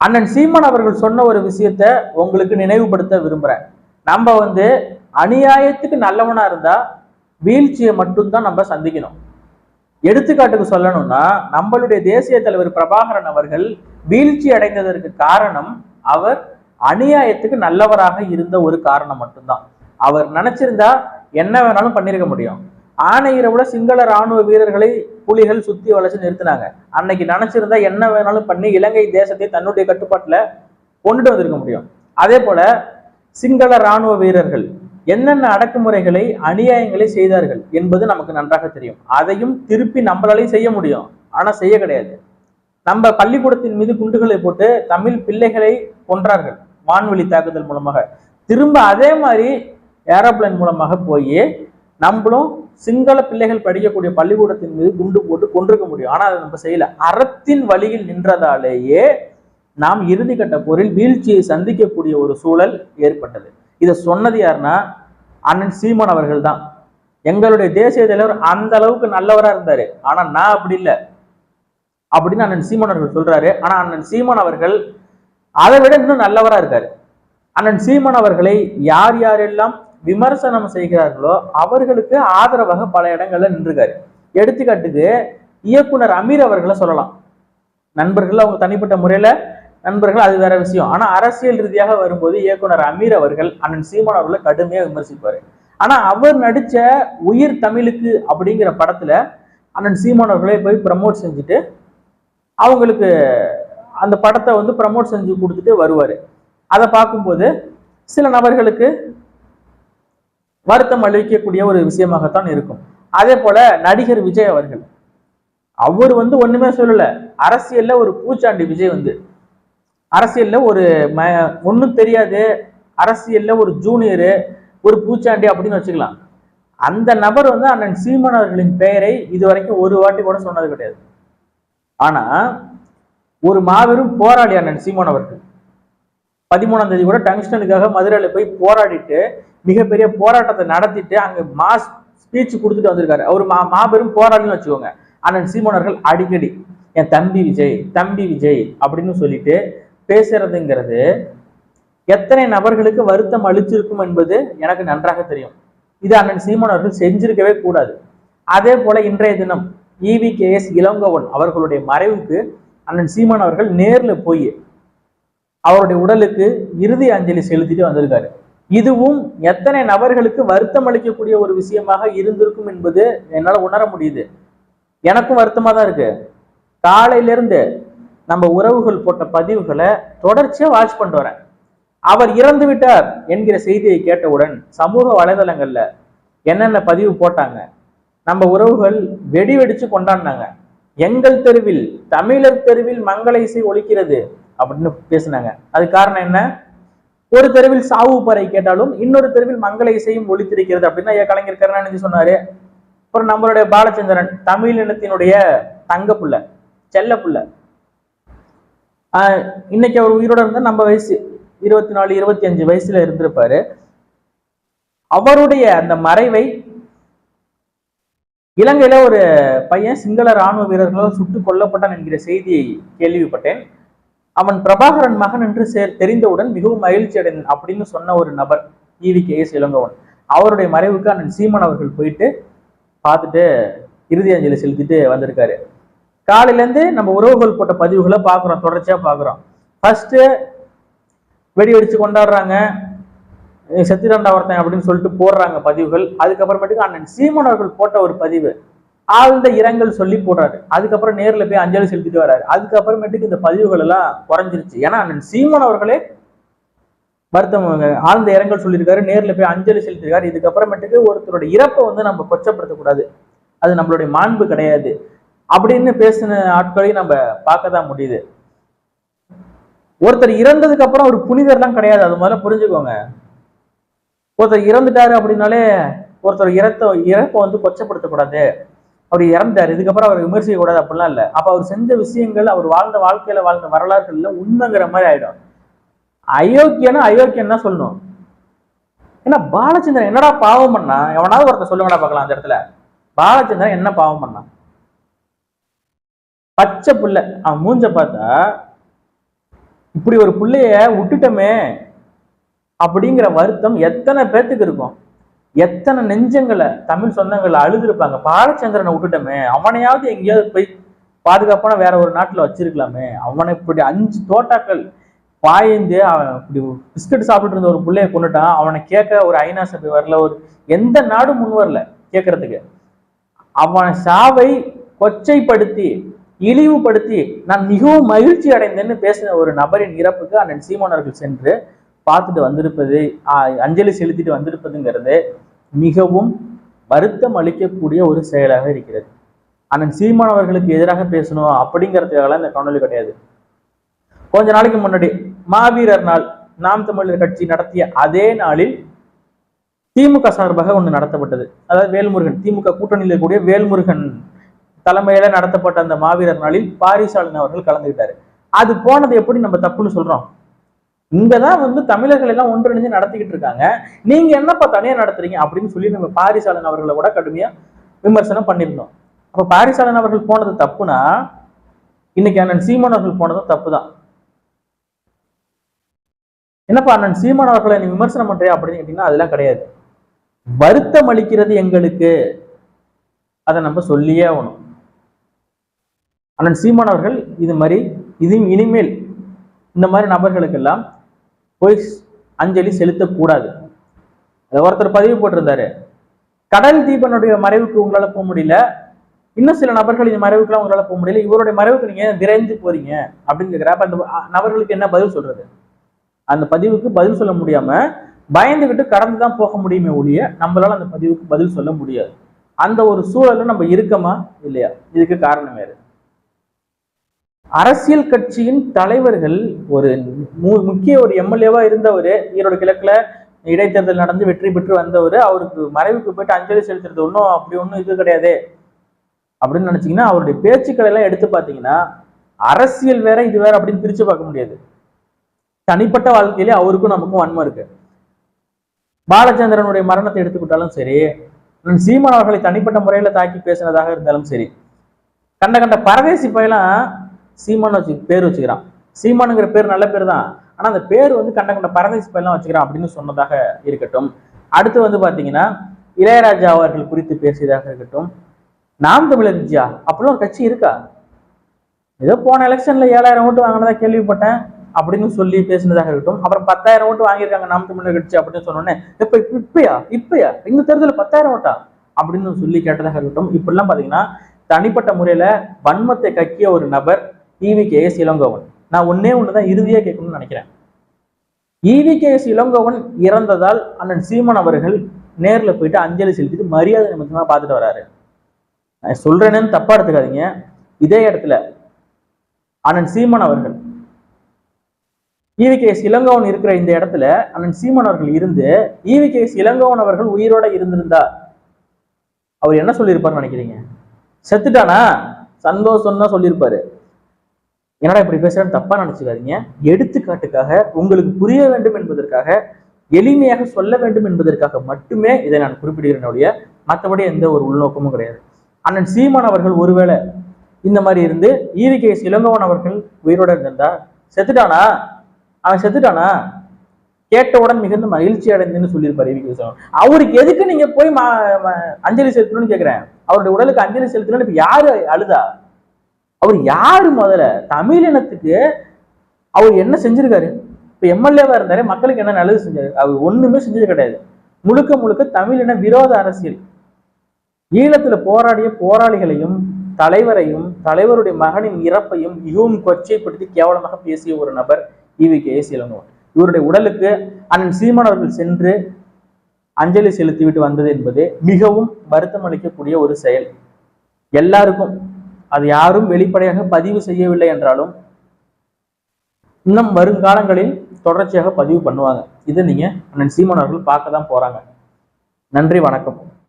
அண்ணன் சீமான் அவர்கள் சொன்ன ஒரு விஷயத்த உங்களுக்கு நினைவுபடுத்த விரும்புறேன். நம்ம அநியாயத்துக்கு நல்லவனா இருந்தா வீழ்ச்சியை மட்டும்தான் நம்ம சந்திக்கணும். எடுத்துக்காட்டுக்கு சொல்லணும்னா, நம்மளுடைய தேசிய தலைவர் பிரபாகரன் அவர்கள் வீழ்ச்சி அடைந்ததற்கு காரணம் அவர் அநியாயத்துக்கு நல்லவராக இருந்த ஒரு காரணம் மட்டும்தான். அவர் நினைச்சிருந்தா என்ன வேணாலும் பண்ணிருக்க முடியும். ஆணையரவுல சிங்கள ராணுவ வீரர்களை புலிகள் சுத்தி வளைச்சு நிறுத்தினாங்க. அன்னைக்கு நினைச்சிருந்தா என்ன வேணாலும் பண்ணி இலங்கை தேசத்தை தன்னுடைய கட்டுப்பாட்டுல கொண்டுட்டு வந்திருக்க முடியும். அதே போல சிங்கள ராணுவ வீரர்கள் என்னென்ன அடக்குமுறைகளை அநியாயங்களை செய்தார்கள் என்பது நமக்கு நன்றாக தெரியும். அதையும் திருப்பி நம்மளாலையும் செய்ய முடியும், ஆனா செய்ய கிடையாது. நம்ம பள்ளிக்கூடத்தின் மீது குண்டுகளை போட்டு தமிழ் பிள்ளைகளை கொன்றார்கள் வான்வெளி தாக்குதல் மூலமாக. திரும்ப அதே மாதிரி ஏரோப்ளைன் மூலமாக போய் நம்மளும் சிங்கள பிள்ளைகள் படிக்கக்கூடிய பள்ளிக்கூடத்தின் மீது குண்டு போட்டு கொண்டிருக்க முடியும். ஆனா அதை நம்ம செய்யல. அறத்தின் வழியில் நின்றதாலேயே நாம் இறுதி கட்ட போரில் வீழ்ச்சியை சந்திக்கக்கூடிய ஒரு சூழல் ஏற்பட்டது. இதை சொன்னது யாருன்னா அண்ணன் சீமான் அவர்கள் தான். எங்களுடைய தேசிய தலைவர் அந்த அளவுக்கு நல்லவரா இருந்தாரு, ஆனா நான் அப்படி இல்லை அப்படின்னு அண்ணன் சீமான் அவர்கள் சொல்றாரு. ஆனா அண்ணன் சீமான் அவர்கள் அதை விட இன்னும் நல்லவரா இருக்காரு. அண்ணன் சீமான் அவர்களை யார் யாரெல்லாம் விமர்சனம் செய்கிறார்களோ அவர்களுக்கு ஆதரவாக பல இடங்கள்ல நின்றுக்காரு. எடுத்துக்காட்டுக்கு இயக்குனர் அமீர் அவர்களை சொல்லலாம். நண்பர்கள் அவங்க தனிப்பட்ட முறையில நண்பர்கள், அது வேற விஷயம். ஆனா அரசியல் ரீதியாக வரும்போது இயக்குனர் அமீர் அவர்கள் அண்ணன் சீமான் அவர்களை கடுமையா விமர்சிப்பாரு. ஆனா அவர் நடிச்ச உயிர் தமிழுக்கு அப்படிங்கிற படத்துல அண்ணன் சீமான் அவர்களை போய் ப்ரமோட் செஞ்சுட்டு அவங்களுக்கு அந்த படத்தை ப்ரமோட் செஞ்சு கொடுத்துட்டு வருவாரு. அதை பார்க்கும்போது சில நபர்களுக்கு வருத்தம் அளிக்கக்கூடிய ஒரு விஷயமாகத்தான் இருக்கும். அதே போல நடிகர் விஜய் அவர்கள், அவர் ஒண்ணுமே சொல்லல. அரசியல்ல ஒரு பூச்சாண்டி விஜய் அரசியல்ல ஒரு ஒன்னும் தெரியாது, அரசியல்ல ஒரு ஜூனியரு, ஒரு பூச்சாண்டி அப்படின்னு வச்சுக்கலாம். அந்த நபர் அண்ணன் சீமான் அவர்களின் பெயரை இதுவரைக்கும் ஒரு வாட்டி கூட சொன்னது கிடையாது. ஆனா ஒரு மாபெரும் போராளி அண்ணன் சீமான் அவர்கள் 13ஆம் தேதி கூட டங்ஸ்டனுக்காக மதுரையில போய் போராடிட்டு மிகப்பெரிய போராட்டத்தை நடத்திட்டு அங்க மாஸ் ஸ்பீச் கொடுத்துட்டு வந்திருக்காரு. அவர் மாபெரும் போராளின்னு வச்சுக்கோங்க. அண்ணன் சீமான் அவர்கள் அடிக்கடி என் தம்பி விஜய் அப்படின்னு சொல்லிட்டு பேசுறதுங்கிறது எத்தனை நபர்களுக்கு வருத்தம் அளிச்சிருக்கும் என்பது எனக்கு நன்றாக தெரியும். இது அண்ணன் சீமான் அவர்கள் செஞ்சிருக்கவே கூடாது. அதே போல இன்றைய தினம் EVKS இளங்கோவன் அவர்களுடைய மறைவுக்கு அண்ணன் சீமான் அவர்கள் நேர்ல போய் அவருடைய உடலுக்கு இறுதி அஞ்சலி செலுத்திட்டு வந்திருக்காரு. இதுவும் எத்தனை நபர்களுக்கு வருத்தம் அளிக்கக்கூடிய ஒரு விஷயமாக இருந்திருக்கும் என்பது என்னால உணர முடியுது. எனக்கும் வருத்தமா தான் இருக்கு. காலையிலிருந்து நம்ம உறவுகள் போட்ட பதிவுகளை தொடர்ச்சியா வாட்ச் பண்ணிட்டு வரேன். அவர் இறந்து விட்டார் என்கிற செய்தியை கேட்டவுடன் சமூக வலைதளங்கள்ல என்னென்ன பதிவு போட்டாங்க. நம்ம உறவுகள் வெடி வெடிச்சு கொண்டாடினாங்க. எங்கள் தெருவில், தமிழர் தெருவில் மங்கள இசை ஒலிக்கிறது அப்படின்னு பேசினாங்க. அது காரணம் என்ன? ஒரு தெருவில் சாவு பறை கேட்டாலும் இன்னொரு தெருவில் மங்கள இசையும் ஒலித்திருக்கிறது அப்படின்னா கலைஞர் கருணாநிதி சொன்னாரு. அப்புறம் நம்மளுடைய பாலச்சந்திரன், தமிழ் இனத்தினுடைய தங்க புள்ள, செல்ல புள்ள, இன்னைக்கு அவர் உயிரோட இருந்தா நம்ம வயசு 24, 25 வயசுல இருந்திருப்பாரு. அவருடைய அந்த மறைவை இலங்கையில ஒரு பையன் சிங்கள ராணுவ வீரர்களால் சுட்டு கொல்லப்பட்டான் என்கிற செய்தியை கேள்விப்பட்டேன். அவன் பிரபாகரன் மகன் என்று தெரிந்தவுடன் மிகவும் மகிழ்ச்சி அடைந்தேன் அப்படின்னு சொன்ன ஒரு நபர் EVKS இளங்கோவன். அவருடைய மறைவுக்கு அண்ணன் சீமான் அவர்கள் போயிட்டு பார்த்துட்டு இறுதி அஞ்சலி செலுத்திட்டு வந்திருக்காரு. காலையில இருந்து நம்ம உறவுகள் போட்ட பதிவுகளை பாக்குறோம், தொடர்ச்சியா பாக்குறோம். ஃபர்ஸ்ட் வெடி வெடிச்சு கொண்டாடுறாங்க, செத்திரண்டா ஒருத்தன் அப்படின்னு சொல்லிட்டு போடுறாங்க பதிவுகள். அதுக்கப்புறமேட்டுக்கு அண்ணன் சீமான் அவர்கள் போட்ட ஒரு பதிவு ஆழ்ந்த இரங்கல் சொல்லி போடுறாரு. அதுக்கப்புறம் நேர்ல போய் அஞ்சலி செலுத்திட்டு வர்றாரு. அதுக்கப்புறமேட்டுக்கு இந்த பதிவுகள் எல்லாம் குறைஞ்சிருச்சு. ஏன்னா அண்ணன் சீமான் அவர்களே வருத்தம் ஆழ்ந்த இரங்கல் சொல்லியிருக்காரு, நேர்ல போய் அஞ்சலி செலுத்திருக்காரு. இதுக்கப்புறமேட்டுக்கு ஒருத்தரோட இறப்பை நம்ம கொச்சப்படுத்தக்கூடாது, அது நம்மளுடைய மாண்பு கிடையாது அப்படின்னு பேசின ஆட்களையும் நம்ம பார்க்க தான் முடியுது. ஒருத்தர் இறந்ததுக்கு அப்புறம் ஒரு புனிதர்லாம் கிடையாது, அது முதல்ல புரிஞ்சுக்கோங்க. ஒருத்தர் இறந்துட்டாரு அப்படின்னாலே ஒருத்தர் இறப்பை கொச்சப்படுத்தக்கூடாது, அவர் இறந்தாரு இதுக்கப்புறம் அவர் விமர்சிக்க கூடாது அப்படிலாம் இல்லை. அப்ப அவர் செஞ்ச விஷயங்கள், அவர் வாழ்ந்த வாழ்க்கையில வாழ்ந்த வரலாறுகள்ல உண்மைங்கிற மாதிரி ஆயிடும். அயோக்கியன்னா சொல்லணும். ஏன்னா பாலச்சந்திரன் என்னடா பாவம் பண்ணா? எவனாவது ஒருத்தர் சொல்லுங்கடா பார்க்கலாம். அந்த இடத்துல பாலச்சந்திரன் என்ன பாவம் பண்ணா? பச்சை புள்ள. அவன் மூஞ்ச பார்த்தா இப்படி ஒரு பிள்ளைய விட்டுட்டோமே அப்படிங்கிற வருத்தம் எத்தனை பேர்த்துக்கு இருக்கும். எத்தனை நெஞ்சங்களை தமிழ் சொந்தங்களை அழுதுருப்பாங்க. பாலச்சந்திரனை விட்டுட்டோமே, அவனையாவது எங்கேயாவது போய் பாதுகாப்பான வேற ஒரு நாட்டுல வச்சிருக்கலாமே, அவனை இப்படி 5 தோட்டாக்கள் பாய்ந்து அவன் இப்படி பிஸ்கட் சாப்பிட்டு இருந்த ஒரு பிள்ளைய கொண்டுட்டான். அவனை கேட்க ஒரு ஐநா சபை வரல, ஒரு எந்த நாடும் முன் வரல கேட்கறதுக்கு. அவன் சாவை கொச்சைப்படுத்தி இழிவுபடுத்தி நான் மிகவும் மகிழ்ச்சி அடைந்தேன்னு பேசின ஒரு நபரின் இறப்புக்கு அண்ணன் சீமானவர்கள் சென்று பார்த்துட்டு வந்திருப்பது, அஞ்சலி செலுத்திட்டு வந்திருப்பதுங்கிறது மிகவும் வருத்தம் அளிக்கக்கூடிய ஒரு செயலாக இருக்கிறது. அண்ணன் சீமானவர்களுக்கு எதிராக பேசணும் அப்படிங்கிறதுக்காக இந்த காணொலி கிடையாது. கொஞ்ச நாளைக்கு முன்னாடி மாவீரர் நாள் நாம் தமிழர் கட்சி நடத்திய அதே நாளில் திமுக சார்பாக ஒன்று நடத்தப்பட்டது. அதாவது வேல்முருகன், திமுக கூட்டணியில் இருக்கக்கூடிய வேல்முருகன் தலைமையில நடத்தப்பட்ட அந்த மாவீரர் நாளில் பாரிசாலன் அவர்கள் கலந்துகிட்டாரு. அது போனது எப்படி நம்ம தப்புன்னு சொல்றோம்? இங்கதான் தமிழர்கள் எல்லாம் ஒன்றிணைஞ்சு நடத்திக்கிட்டு இருக்காங்க, நீங்க என்னப்பா தனியா நடத்துறீங்க அப்படின்னு சொல்லி நம்ம பாரிசாலன் அவர்களை கூட கடுமையா விமர்சனம் பண்ணியிருந்தோம். அப்ப பாரிசாலன் அவர்கள் போனது தப்புனா இன்னைக்கு அண்ணன் சீமான் அவர்கள் போனதும் தப்புதான். என்னப்பா அண்ணன் சீமான் அவர்களை நீ விமர்சனம் பண்றியா அப்படின்னு கேட்டீங்கன்னா அதெல்லாம் கிடையாது. வருத்தம் அளிக்கிறது எங்களுக்கு, அதை நம்ம சொல்லியே ஆகணும். அண்ணன் சீமான் அவர்கள் இது மாதிரி இனிமேல் இந்த மாதிரி நபர்களுக்கெல்லாம் போய் அஞ்சலி செலுத்தக்கூடாது. ஒருத்தர் பதிவு போட்டிருந்தாரு, கடல் தீபனுடைய மறைவுக்கு உங்களால போக முடியல, இன்னும் சில நபர்கள் இந்த மறைவுக்குலாம் உங்களால போக முடியல, இவருடைய மறைவுக்கு நீங்க விரைந்து போறீங்க அப்படின்னு கேட்கிறப்ப அந்த நபர்களுக்கு என்ன பதில் சொல்றது? அந்த பதிவுக்கு பதில் சொல்ல முடியாம பயந்துகிட்டு கடந்துதான் போக முடியுமே ஒழிய நம்மளால அந்த பதிவுக்கு பதில் சொல்ல முடியாது. அந்த ஒரு சூழல்ல நம்ம இருக்கமா இல்லையா? இதுக்கு காரணம் வேறு. அரசியல் கட்சியின் தலைவர்கள், ஒரு முக்கிய ஒரு எம்எல்ஏவா இருந்தவர், ஈரோடு கிழக்குல இடைத்தேர்தல் நடந்து வெற்றி பெற்று வந்தவர், அவருக்கு மறைவுக்கு போயிட்டு அஞ்சலி செலுத்துறது ஒன்றும் அப்படி ஒன்றும் இது கிடையாது அப்படின்னு நினைச்சீங்கன்னா அவருடைய பேச்சுக்களை எல்லாம் எடுத்து பார்த்தீங்கன்னா அரசியல் வேற இது வேற அப்படின்னு பிரிச்சு பார்க்க முடியாது. தனிப்பட்ட வாழ்க்கையிலே அவருக்கும் நமக்கும் வன்மம் இருக்கு. பாலச்சந்திரனுடைய மரணத்தை எடுத்துக்கிட்டாலும் சரி, சீமான் அவர்களை தனிப்பட்ட முறையில தாக்கி பேசினதாக இருந்தாலும் சரி, கண்ட பரதேசி பையெல்லாம் சீமான் பேர் வச்சுக்கிறான். சீமானுங்கிற பேர் நல்ல பேர் தான், ஆனா அந்த பேர் கண்ட பரதேசி பையெல்லாம் வச்சுக்கிறான் அப்படின்னு சொன்னதாக இருக்கட்டும். அடுத்து பாத்தீங்கன்னா இளையராஜா அவர்கள் குறித்து பேசியதாக இருக்கட்டும். நாம் தமிழர் கட்சியா அப்படிலாம் ஒரு கட்சி இருக்கா? ஏதோ போன எலெக்ஷன்ல 7000 ஓட்டு வாங்கினதா கேள்விப்பட்டேன் அப்படின்னு சொல்லி பேசினதாக இருக்கட்டும். அப்புறம் 10,000 ஓட்டு வாங்கியிருக்காங்க நாம் தமிழர் கட்சி அப்படின்னு சொன்னோன்னே இப்பயா இந்த தேர்தலில் 10,000 ஓட்டா அப்படின்னு சொல்லி கேட்டதாக இருக்கட்டும். இப்படிலாம் பாத்தீங்கன்னா தனிப்பட்ட முறையில வன்மத்தை கக்கிய ஒரு நபர் EVKS இளங்கோவன். நான் ஒண்ணுதான் இறுதியா கேட்கணும்னு நினைக்கிறேன். EVKS இளங்கோவன் இறந்ததால் அண்ணன் சீமான் அவர்கள் நேர்ல போயிட்டு அஞ்சலி செலுத்திட்டு மரியாதை நிமித்தமா பார்த்துட்டு வராரு. நான் சொல்றேன்னு தப்பா எடுத்துக்காதீங்க. இதே இடத்துல அண்ணன் சீமான் அவர்கள், EVKS இளங்கோவன் இருக்கிற இந்த இடத்துல அண்ணன் சீமான் அவர்கள் இருந்து EVKS இளங்கோவன் அவர்கள் உயிரோட இருந்திருந்தா அவர் என்ன சொல்லியிருப்பாருன்னு நினைக்கிறீங்க? செத்துட்டானா சந்தோஷம் தான் சொல்லியிருப்பாரு. என்னடா இப்படி பேசுறேன்னு தப்பா நினைச்சுக்காதீங்க. எடுத்துக்காட்டுக்காக, உங்களுக்கு புரிய வேண்டும் என்பதற்காக, எளிமையாக சொல்ல வேண்டும் என்பதற்காக மட்டுமே இதை நான் குறிப்பிடுகிறேன். மற்றபடி எந்த ஒரு உள்நோக்கமும் கிடையாது. அண்ணன் சீமான் அவர்கள் ஒருவேளை இந்த மாதிரி இருந்து EVKS இளங்கோவன் அவர்கள் உயிரோட இருந்திருந்தா, அவன் செத்துட்டானா கேட்டவுடன் மிகுந்த மகிழ்ச்சி அடைந்துன்னு சொல்லியிருப்பாரு EVKS. அவருக்கு எதுக்கு நீங்க போய் அஞ்சலி செலுத்தணும்னு கேட்கிறேன். அவருடைய உடலுக்கு அஞ்சலி செலுத்தணும்னு இப்ப யாரு அழுதா? அவர் யாரு? முதல்ல தமிழ் இனத்துக்கு அவர் என்ன செஞ்சிருக்காரு? இப்ப எம்எல்ஏவா இருந்தாரு, மக்களுக்கு என்ன நல்லது செஞ்சாரு? அவர் ஒண்ணுமே செஞ்சது கிடையாது. முழுக்க தமிழின விரோத அரசியல். ஈழத்துல போராடிய போராளிகளையும் தலைவரையும் தலைவருடைய மகனின் இறப்பையும் மிகவும் கொச்சைப்படுத்தி கேவலமாக பேசிய ஒரு நபர் EVKS இளங்கோவன். இவருடைய உடலுக்கு அண்ணன் சீமான் அவர்கள் சென்று அஞ்சலி செலுத்திவிட்டு வந்தது என்பது மிகவும் வருத்தம் அளிக்கக்கூடிய ஒரு செயல். எல்லாருக்கும் அது யாரும் வெளிப்படையாக பதிவு செய்யவில்லை என்றாலும் இன்னும் வருங்காலங்களில் தொடர்ச்சியாக பதிவு பண்ணுவாங்க. இதை நீங்க அண்ணன் சீமான் அவர்கள் பார்க்க தான் போறாங்க. நன்றி, வணக்கம்.